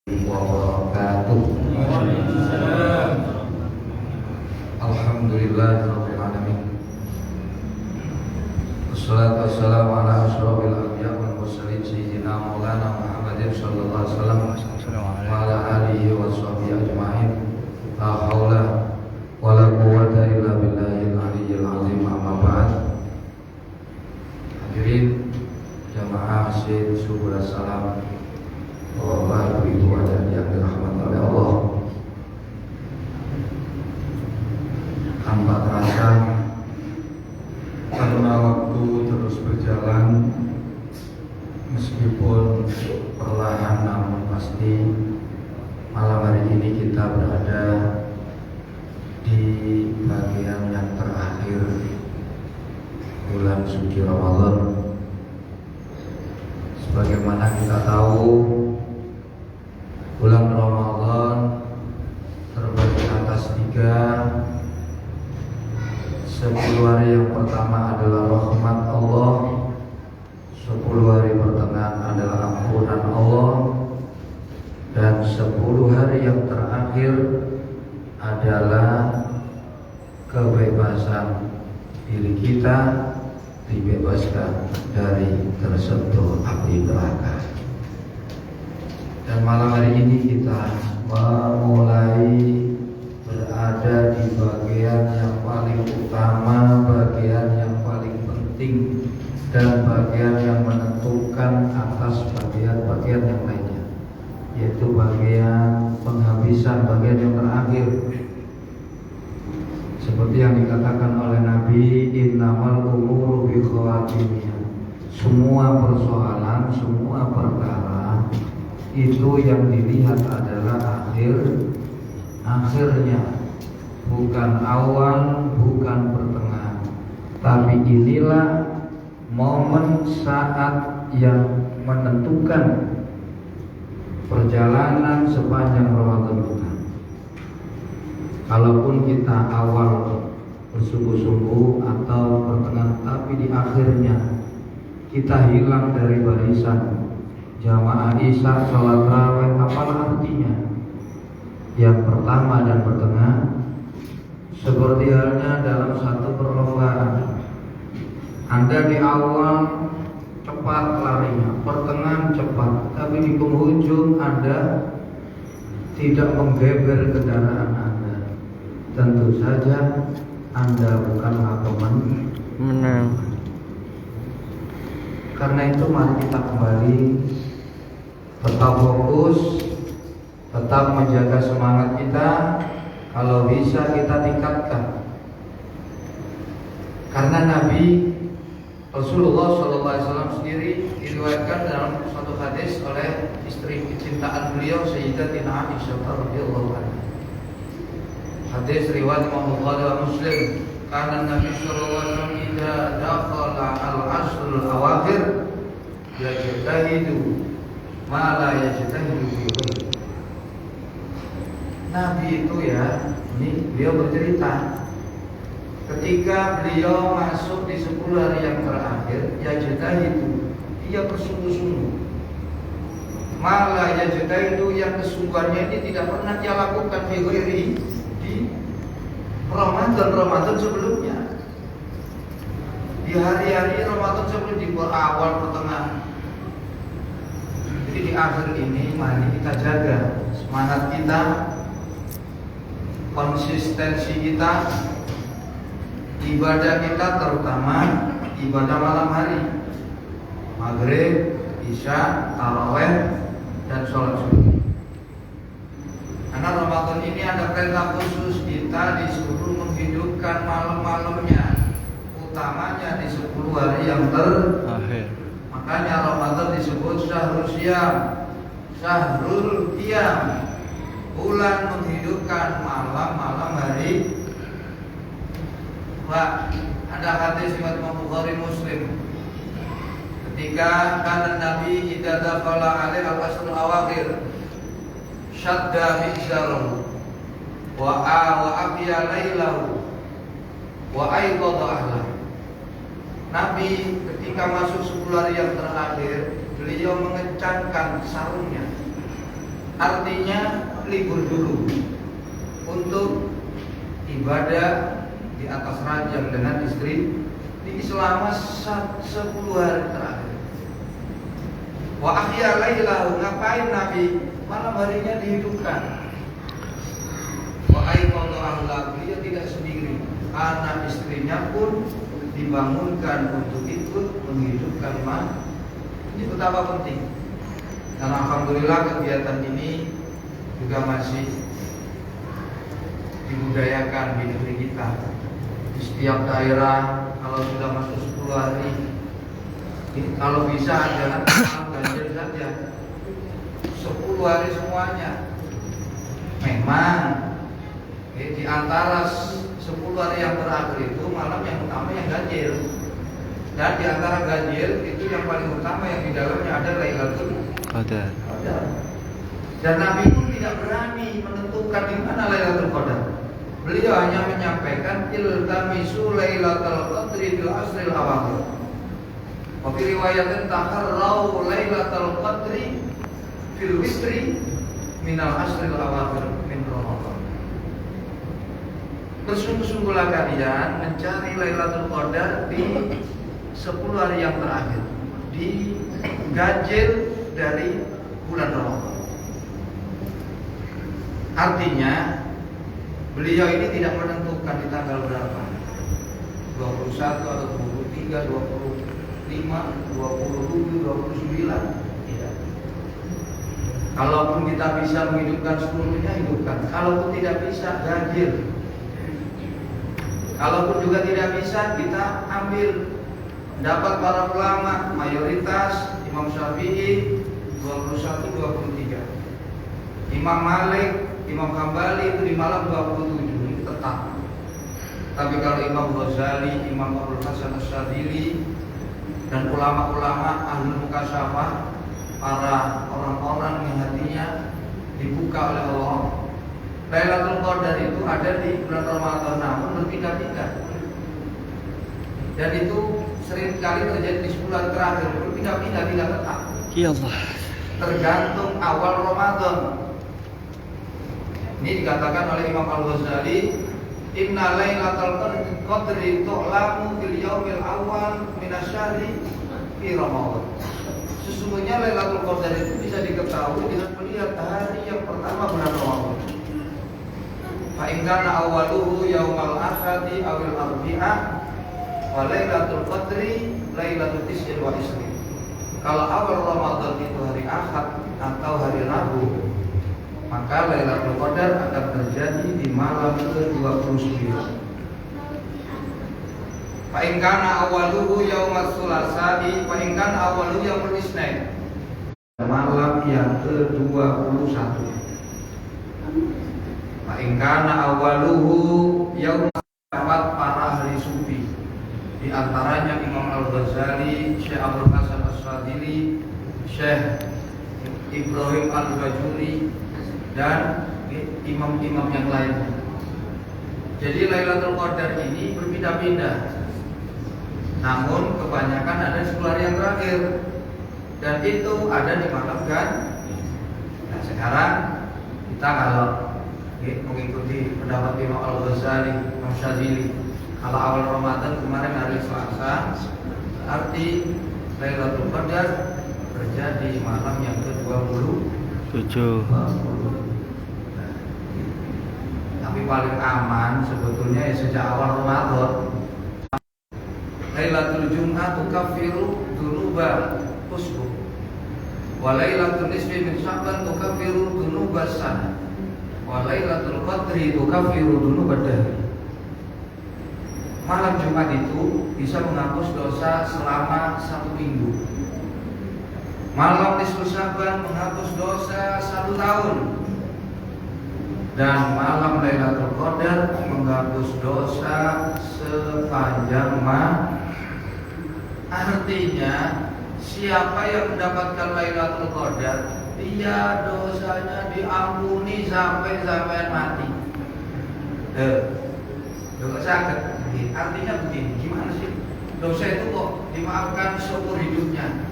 wabarakatuh. Alhamdulillahirabbil alamin. Wassalatu wassalamu ala asyrofil anbiya wal mursalin sayyidina maulana Muhammadin sallallahu alaihi wasallam wa ala alihi wa sahbihi ajma'in. La haula wala quwwata illa billahil aliyyil azim. Amma ba'd. Hadirin jamaah Masjid Subul Salam, Bapak Ibu dan yang dirahmati oleh Allah. Tanpa terasa karena waktu terus berjalan, meskipun perlahan namun pasti, malam hari ini kita berada di bagian yang terakhir bulan suci Ramadan. Sebagaimana kita tahu, bulan Ramadan terbagi atas 10 hari yang pertama adalah rahmat Allah, 10 hari pertengahan adalah ampunan Allah, dan 10 hari yang terakhir adalah kebebasan diri kita, dibebaskan dari tersentuh api neraka. Dan malam hari ini kita memulai berada di bagian yang paling utama, bagian yang paling penting, dan bagian yang menentukan atas bagian-bagian yang lainnya, yaitu bagian penghabisan, bagian yang terakhir. Seperti yang dikatakan oleh Nabi, innamal umuru bi khawatimiyah. Semua persoalan, semua perkara itu yang dilihat adalah akhirnya, bukan awal, bukan pertengahan. Tapi inilah momen saat yang menentukan perjalanan sepanjang Ramadan kita. Kalaupun kita awal bersungguh-sungguh atau pertengahan, tapi di akhirnya kita hilang dari barisan jamaah isya, sholat raweh, apalah artinya? Yang pertama dan pertengahan seperti halnya dalam satu perlombaan. Anda di awal cepat larinya, pertengahan cepat, tapi di penghujung Anda tidak menggeber kendaraan Anda. Tentu saja Anda bukanlah pemenang. Karena itu mari kita kembali tetap fokus, tetap menjaga semangat kita. Kalau bisa kita tingkatkan. Karena Nabi Rasulullah SAW sendiri diriwayatkan dalam suatu hadis oleh istri kecintaan beliau, Sayyidatina Aisyah radhiyallahu anha. Hadis riwayat Imam Bukhari wa Muslim. Karena Nabi sallallahu alaihi wasallam idza dakhala al-ashrul awakhir yajtahidu ma la yajtahidu fi ghairi. Nabi itu ini beliau bercerita ketika beliau masuk di 10 hari yang terakhir, yajtahidu, dia bersungguh-sungguh. Ma la yajtahidu, yang kesungguhannya ini tidak pernah dia lakukan fi ghairi, Ramadan sebelumnya, di hari-hari Ramadan sebelum, di awal pertengahan. Jadi di akhir ini mari kita jaga semangat kita, konsistensi kita, ibadah kita, terutama ibadah malam hari, maghrib, isya, taraweh, dan sholat subuh. Karena Ramadan ini ada perintah khusus, kita disuruh menghidupkan malam-malamnya, utamanya di 10 hari yang terakhir. Makanya Ramadan disebut syahrul syiyam, syahrul qiyam, bulan menghidupkan malam-malam hari. Wah, ada hadis riwayat Imam Bukhari Muslim. Ketika kana Nabi idza dakhala alaihi al-ashrul awakhir syadda mizarahu wa afiya lailahu wa aydada ahlahu. Nabi ketika masuk 10 hari yang terakhir, beliau mengencangkan sarungnya, artinya libur dulu untuk ibadah di atas ranjang dengan istri selama 10 hari terakhir. Wa ahya lailahu, ngapain Nabi malam harinya dihidupkan. Wa aiqadha ahlahu, dia tidak sendiri, anak istrinya pun dibangunkan untuk ikut menghidupkan malam. Ini betapa penting. Dan alhamdulillah kegiatan ini juga masih dibudayakan di negeri kita. Di setiap daerah kalau sudah masuk 10 hari, kalau bisa adalah ganjil saja 10 hari semuanya. Memang di antara 10 hari yang terakhir itu malam yang utama yang ganjil. Dan di antara ganjil itu yang paling utama yang di dalamnya ada Lailatul Qadar. Dan Nabi pun tidak berani menentukan di mana Lailatul Qadar. Beliau hanya menyampaikan iltamisu Lailatul Qadri fil asril awakhir. Wa fi riwayatin taharrau Lailatul Qadri fil witri minal asril awakhir min Ramadan. Bersungguh-sungguhlah kalian mencari Lailatul Qadar di 10 hari yang terakhir, di ganjil dari bulan Ramadan. Artinya beliau ini tidak menentukan di tanggal berapa, 21 atau 23, 25, 27, 29, tidak. Kalaupun kita bisa menghidupkan seluruhnya, hidupkan. Kalaupun tidak bisa, ganjil. Kalaupun juga tidak bisa, kita ambil pendapat para ulama, mayoritas Imam Syafi'i 21, 23, Imam Malik, Imam Hambali itu di malam 27, ini tetap. Tapi kalau Imam Ghazali, Imam Abdul Hasan Asyadili dan ulama-ulama ahli mukasyafah, para orang-orang yang hatinya dibuka oleh Allah, Lailatul Qadar itu ada di bulan Ramadan, namun berpindah-pindah. Dan itu sering kali terjadi di 10 hari terakhir, berpindah-pindah, tidak tetap. Ya Allah. Tergantung awal Ramadan. Ini dikatakan oleh Imam Al-Ghazali, inna lailatul qadri tu'lamu fil yaumil awal minasyahri fi Ramadan. Sesungguhnya Lailatul Qadar itu bisa diketahui dengan melihat hari yang pertama bulan Ramadan. Fa in kana awwaluhu yaumal ahadi awil arbi'ah wa Lailatul Qadri Lailatul Tis'in wa Isrin. Kalau awal Ramadan itu hari Ahad atau hari Rabu, maka Lailatul Qadar akan terjadi di malam ke-29. Fa in kana awwaluhu yaumas tsulatsa'i wa in kana awwaluhu yaumul Itsnain. Malam yang ke-21. Fa in kana awwaluhu yaum dapat para ahli sufi. Di antaranya Imam Al-Ghazali, Syekh Abdul Hasan As-Sadili, Syekh Ibrahim Al-Bajuri, dan imam-imam yang lainnya. Jadi Lailatul Qadar ini berpindah-pindah, namun kebanyakan ada di 10 hari yang terakhir, dan itu ada di malam kan. Nah sekarang kita kalau mengikuti pendapat Imam Al-Ghazali, Imam Syadzili, kalau awal Ramadan kemarin hari Selasa, arti Lailatul Qadar terjadi malam yang ke-27. Tapi paling aman sebetulnya ya sejak awal Ramadan. Lailatul Jum'ah tukaffiru dzunuba usbu. Wa Lailatul Nisfi min Sya'ban tukaffiru dzunubas sana. Wa Lailatul Qadri tukaffiru dzunubad dahr. Malam Jumat itu bisa menghapus dosa selama 1 minggu. Malam Nisfu Sya'ban menghapus dosa 1 tahun. Dan malam Lailatul Qadar menghapus dosa sepanjang Artinya siapa yang mendapatkan Lailatul Qadar, dia dosanya diampuni sampai mati. Dosa sakit. Artinya begini, gimana sih? Dosa itu kok dimaafkan seumur hidupnya?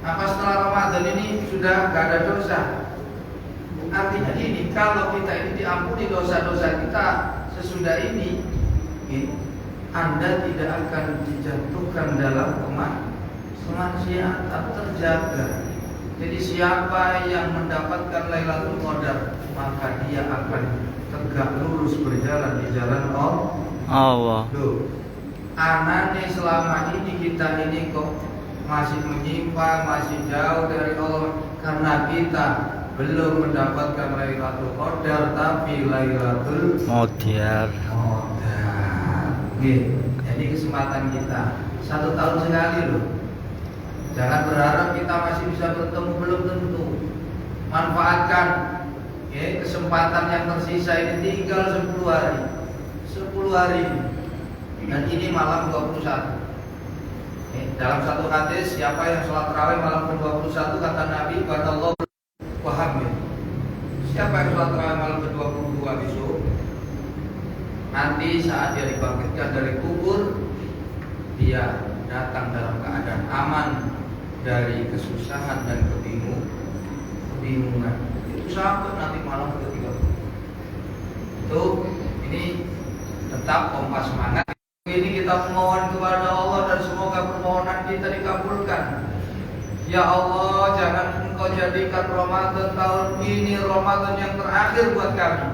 Apa setelah Ramadan ini sudah gak ada dosa? Artinya ini, kalau kita ini diampuni dosa-dosa kita sesudah ini, Anda tidak akan dijatuhkan dalam kemaksiatan, terjaga. Jadi siapa yang mendapatkan Lailatul Qadar, maka dia akan tegak lurus berjalan di jalan Allah. Anane selama ini kita ini kok masih menyimpang, masih jauh dari Allah karena kita belum mendapatkan Lailatul Qadar, tapi Lailatul Qadar. Jadi kesempatan kita 1 tahun sekali loh. Jangan berharap kita masih bisa bertemu, belum tentu. Manfaatkan kesempatan yang tersisa ini, tinggal 10 hari. 10 hari. Dan ini malam 21. Dalam satu hadis, siapa yang sholat tarawih malam ke-21, kata Nabi, Allah paham ya. Siapa yang sholat tarawih malam ke-22 besok, nanti saat dia dibangkitkan dari kubur, dia datang dalam keadaan aman dari kesusahan dan kebingungan. Itu sampai nanti malam ke-30. Itu ini tetap kompas semangat. Ini kita memohon kepada Allah dan semoga permohonan kita dikabulkan. Ya Allah, jangan Engkau jadikan Ramadan tahun ini Ramadan yang terakhir buat kami,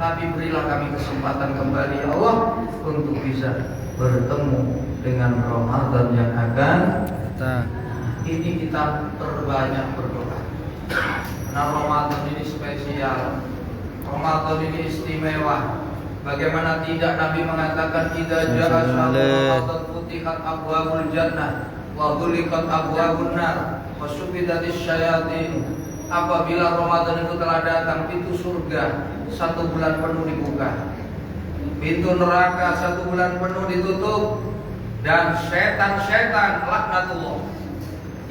tapi berilah kami kesempatan kembali ya Allah untuk bisa bertemu dengan Ramadan yang akan datang. Ini kita perbanyak berdoa. Karena Ramadan ini spesial, Ramadan ini istimewa. Bagaimana tidak Nabi mengatakan idza jaa Ramadan futihat abwabul jannah wa ghuliqat abwabun nar wa sufidatis syayatin. Apabila Ramadan itu telah datang, pintu surga 1 bulan penuh dibuka, pintu neraka 1 bulan penuh ditutup, dan setan-setan laknatullah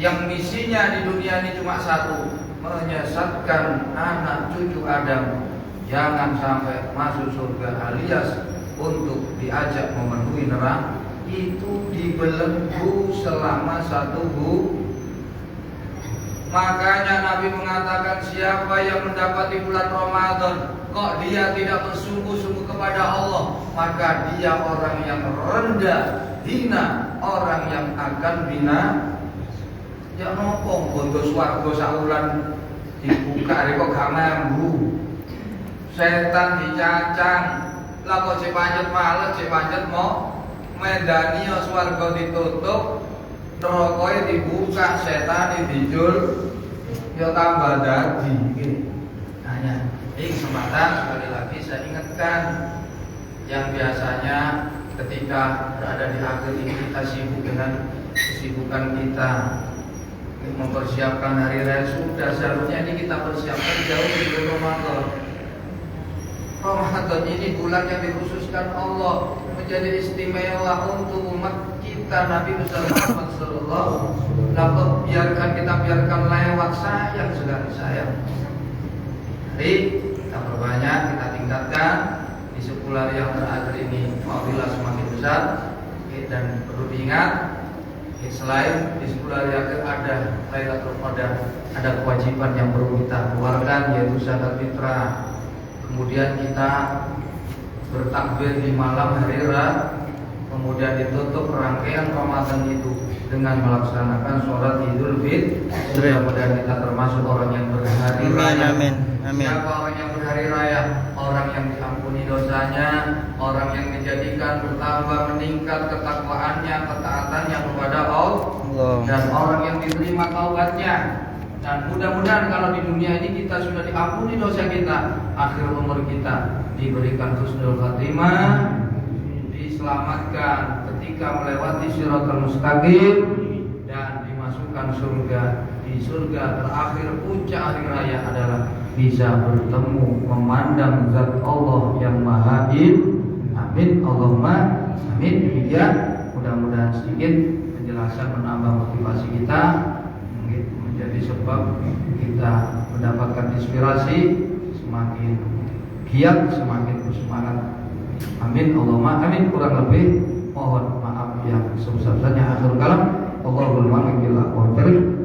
yang misinya di dunia ini cuma satu, menyesatkan anak cucu Adam jangan sampai masuk surga, alias untuk diajak memenuhi neraka, itu dibelenggu selama 1 bulan. Makanya Nabi mengatakan siapa yang mendapati bulan Ramadan kok dia tidak bersungguh-sungguh kepada Allah, maka dia orang yang rendah, hina, orang yang akan bina. Ya nopo bondo swarga saulan dibuka kok gak mambu. Setan dicacang, lah kok cek pancet males, cek pancet mau medani swarga ditutup, neraka dibuka, setan dijul, ya tambah dadi. Hanya ini kesempatan sekali lagi saya ingatkan, yang biasanya ketika berada di akhir ini kita sibuk dengan kesibukan kita mempersiapkan hari raya, sudah seharusnya ini kita persiapkan jauh sebelum Ramadan. Ramadan ini bulan yang dikhususkan Allah, menjadi istimewa untuk umat kita. Nabi Muhammad sallallahu alaihi wasallam biarkan lewat, sayang sekali, sayang. Jadi kita perbanyak, kita tingkatkan di 10 hari yang terakhir ini, apabila semakin besar. Dan perlu diingat, selain di 10 hari akhir ada Lailatul Qadar, ada kewajiban yang perlu kita keluarkan, yaitu zakat fitrah. Kemudian kita bertakbir di malam hari Rabu, kemudian ditutup rangkaian Ramadan itu dengan melaksanakan sholat Idul Fitri. Mudah-mudahan kita termasuk orang yang berhari raya. Amin. Siapa orang yang berhari raya? Orang yang diampuni dosanya, orang yang dijadikan bertambah meningkat ketakwaannya, ketaatannya kepada Allah, dan orang yang diterima taubatnya. Dan mudah-mudahan kalau di dunia ini kita sudah diampuni dosa kita, akhir umur kita diberikan husnul khatimah, diselamatkan ketika melewati Shiratal Mustaqim, dan dimasukkan surga. Di surga terakhir puncak hari raya adalah bisa bertemu, memandang zat Allah yang Maha Esa. Amin, Allahumma amin. Demikian, mudah-mudahan sedikit penjelasan menambah motivasi kita, menjadi sebab kita mendapatkan inspirasi, semakin giat, semakin bersemangat. Amin, Allahumma amin. Kurang lebih mohon maaf yang sebesar-besarnya. Akhirul kalam, Allahul muwaffiq bil aqwam.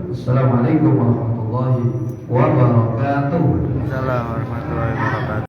Assalamualaikum warahmatullahi wabarakatuh. wabarakatuh. Assalamualaikum warahmatullahi